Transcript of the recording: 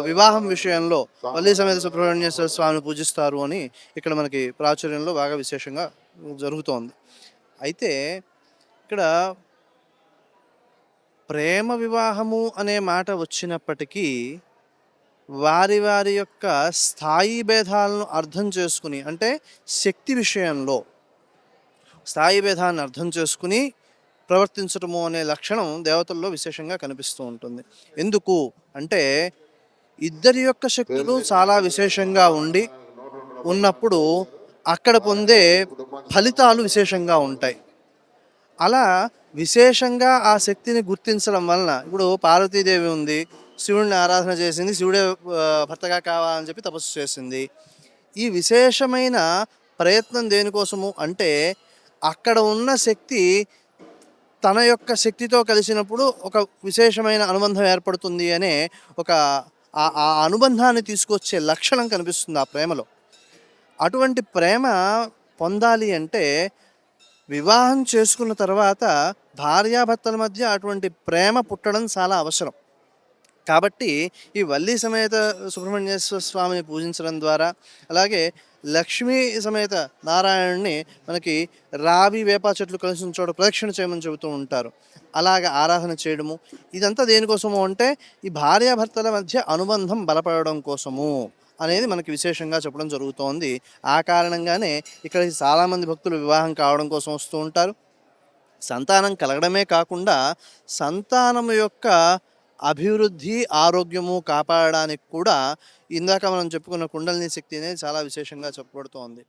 వివాహం విషయంలో వల్లి సమేత సుబ్రహ్మణ్యేశ్వర స్వామిని పూజిస్తారు అని ఇక్కడ మనకి ప్రాచుర్యంలో బాగా విశేషంగా జరుగుతోంది. అయితే ఇక్కడ ప్రేమ వివాహము అనే మాట వచ్చినప్పటికీ వారి వారి యొక్క స్థాయి భేదాలను అర్థం చేసుకుని, అంటే శక్తి విషయంలో స్థాయి భేదాన్ని అర్థం చేసుకుని ప్రవర్తించటము అనే లక్షణం దేవతల్లో విశేషంగా కనిపిస్తూ ఉంటుంది. ఎందుకు అంటే ఇద్దరి యొక్క శక్తులు చాలా విశేషంగా ఉన్నప్పుడు అక్కడ పొందే ఫలితాలు విశేషంగా ఉంటాయి. అలా విశేషంగా ఆ శక్తిని గుర్తించడం వలన, ఇప్పుడు పార్వతీదేవి ఉంది, శివుడిని ఆరాధన చేసింది, శివుడే భర్తగా కావాలని చెప్పి తపస్సు చేసింది. ఈ విశేషమైన ప్రయత్నం దేనికోసము అంటే అక్కడ ఉన్న శక్తి తన యొక్క శక్తితో కలిసినప్పుడు ఒక విశేషమైన అనుబంధం ఏర్పడుతుంది అనే ఒక ఆ అనుబంధాన్ని తీసుకొచ్చే లక్షణం కనిపిస్తుంది ఆ ప్రేమలో. అటువంటి ప్రేమ పొందాలి అంటే వివాహం చేసుకున్న తర్వాత భార్యాభర్తల మధ్య అటువంటి ప్రేమ పుట్టడం చాలా అవసరం. కాబట్టి ఈ వల్లి సమేత సుబ్రహ్మణ్యేశ్వర స్వామిని పూజించడం ద్వారా, అలాగే లక్ష్మీ సమేత నారాయణుడిని మనకి రావి వేప చెట్లు కలిసిన చోట ప్రదక్షిణ చేయమని చెబుతూ ఉంటారు. అలాగ ఆరాధన చేయడము, ఇదంతా దేనికోసము అంటే ఈ భార్యాభర్తల మధ్య అనుబంధం బలపడడం కోసము అనేది మనకి విశేషంగా చెప్పడం జరుగుతోంది. ఆ కారణంగానే ఇక్కడ చాలామంది భక్తులు వివాహం కావడం కోసం వస్తూ ఉంటారు. సంతానం కలగడమే కాకుండా సంతానం యొక్క అభివృద్ధి, ఆరోగ్యము కాపాడడానికి కూడా ఇందాక మనం చెప్పుకున్న కుండలిని శక్తి అనేది చాలా విశేషంగా చెప్పబడుతోంది.